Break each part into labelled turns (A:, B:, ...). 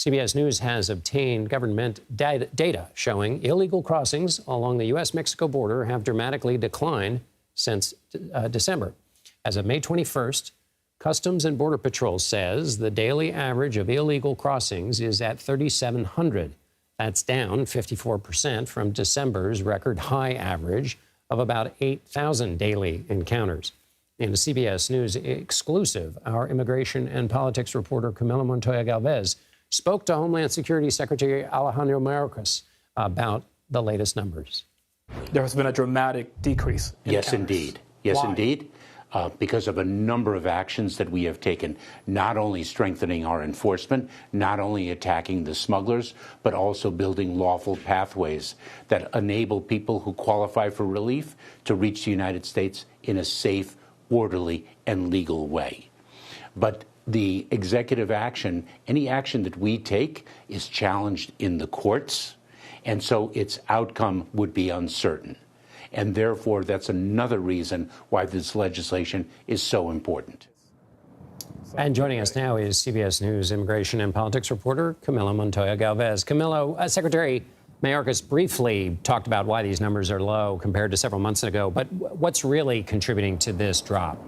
A: CBS News has obtained government data showing illegal crossings along the U.S. Mexico border have dramatically declined since December. As of May 21st, Customs and Border Patrol says the daily average of illegal crossings is at 3,700. That's down 54% from December's record high average of about 8,000 daily encounters. In a CBS News exclusive, our immigration and politics reporter Camilo Montoya-Galvez spoke to Homeland Security Secretary Alejandro Mayorkas about the latest numbers.
B: There has been a dramatic decrease in
C: Yes,
B: encounters.
C: indeed. Yes,
B: Why?
C: indeed. Because of a number of actions that we have taken, not only strengthening our enforcement, not only attacking the smugglers, but also building lawful pathways that enable people who qualify for relief to reach the United States in a safe, orderly, and legal way. But the executive action, any action that we take, is challenged in the courts, and so its outcome would be uncertain. And therefore, that's another reason why this legislation is so important.
A: And joining us now is CBS News immigration and politics reporter Camilo Montoya-Galvez. Camilo, Secretary Mayorkas briefly talked about why these numbers are low compared to several months ago, but what's really contributing to this drop?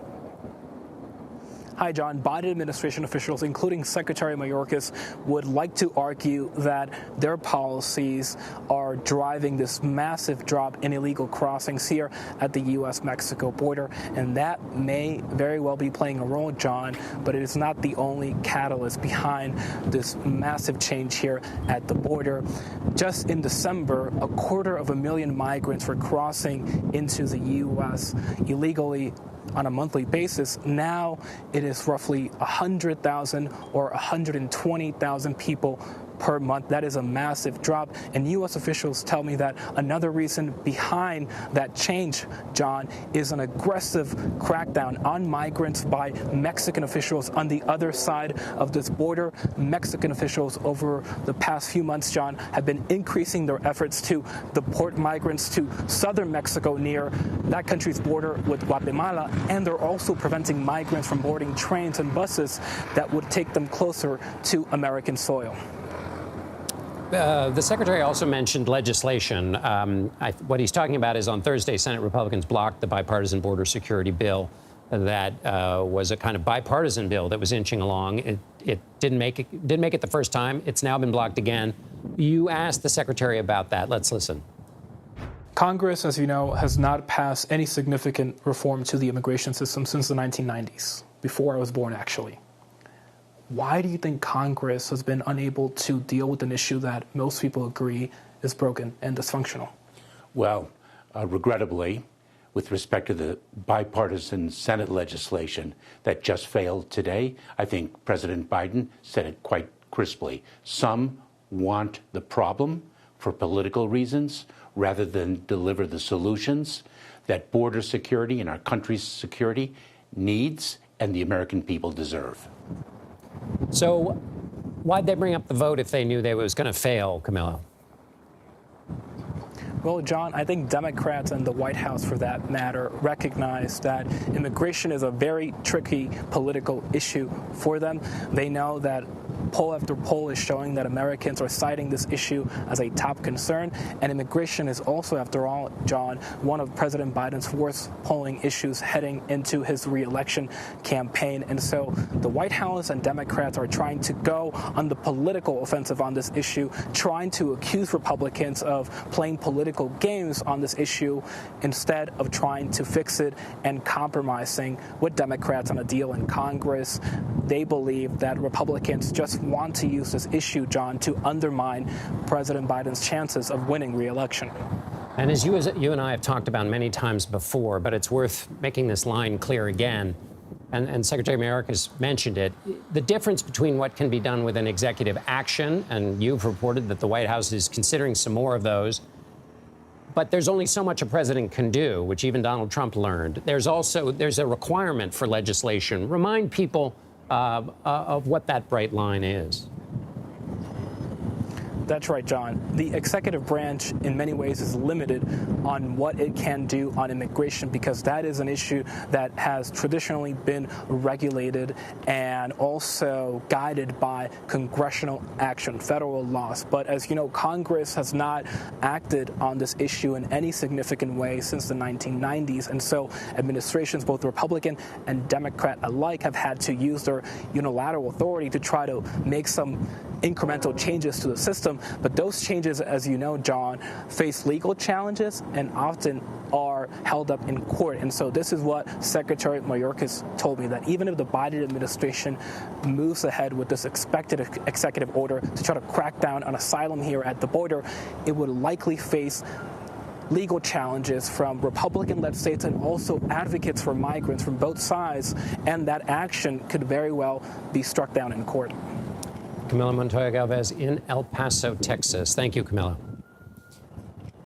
B: Hi, John. Biden administration officials, including Secretary Mayorkas, would like to argue that their policies are driving this massive drop in illegal crossings here at the U.S. Mexico border. And that may very well be playing a role, John, but it is not the only catalyst behind this massive change here at the border. Just in December, 250,000 migrants were crossing into the U.S. illegally on a monthly basis. Now it is roughly 100,000 or 120,000 people per month. That is a massive drop. And U.S. officials tell me that another reason behind that change, John, is an aggressive crackdown on migrants by Mexican officials on the other side of this border. Mexican officials over the past few months, John, have been increasing their efforts to deport migrants to southern Mexico near that country's border with Guatemala. And they're also preventing migrants from boarding trains and buses that would take them closer to American soil.
A: The secretary also mentioned legislation. What he's talking about is on Thursday, Senate Republicans blocked the bipartisan border security bill that was a kind of bipartisan bill that was inching along. It didn't make it the first time. It's now been blocked again. You asked the secretary about that. Let's listen.
B: Congress, as you know, has not passed any significant reform to the immigration system since the 1990s, before I was born, actually. Why do you think Congress has been unable to deal with an issue that most people agree is broken and dysfunctional?
C: Well, regrettably, with respect to the bipartisan Senate legislation that just failed today, I think President Biden said it quite crisply. Some want the problem for political reasons rather than deliver the solutions that border security and our country's security needs and the American people deserve.
A: So why'd they bring up the vote if they knew they was going to fail, Camilo?
B: Well, John, I think Democrats and the White House, for that matter, recognize that immigration is a very tricky political issue for them. They know that poll after poll is showing that Americans are citing this issue as a top concern. And immigration is also, after all, John, one of President Biden's worst polling issues heading into his re-election campaign. And so the White House and Democrats are trying to go on the political offensive on this issue, trying to accuse Republicans of playing political games on this issue instead of trying to fix it and compromising with Democrats on a deal in Congress. They believe that Republicans just want to use this issue, John, to undermine President Biden's chances of winning re-election.
A: And as you and I have talked about many times before, but it's worth making this line clear again, and Secretary Mayorkas mentioned it, the difference between what can be done with an executive action, and you've reported that the White House is considering some more of those, but there's only so much a president can do, which even Donald Trump learned. There's a requirement for legislation. Remind people of what that bright line is.
B: That's right, John. The executive branch, in many ways, is limited on what it can do on immigration because that is an issue that has traditionally been regulated and also guided by congressional action, federal laws. But as you know, Congress has not acted on this issue in any significant way since the 1990s. And so administrations, both Republican and Democrat alike, have had to use their unilateral authority to try to make some incremental changes to the system. But those changes, as you know, John, face legal challenges and often are held up in court. And so this is what Secretary Mayorkas told me, that even if the Biden administration moves ahead with this expected executive order to try to crack down on asylum here at the border, it would likely face legal challenges from Republican-led states and also advocates for migrants from both sides, and that action could very well be struck down in court.
A: Camilo Montoya-Galvez in El Paso, Texas. Thank you, Camilo.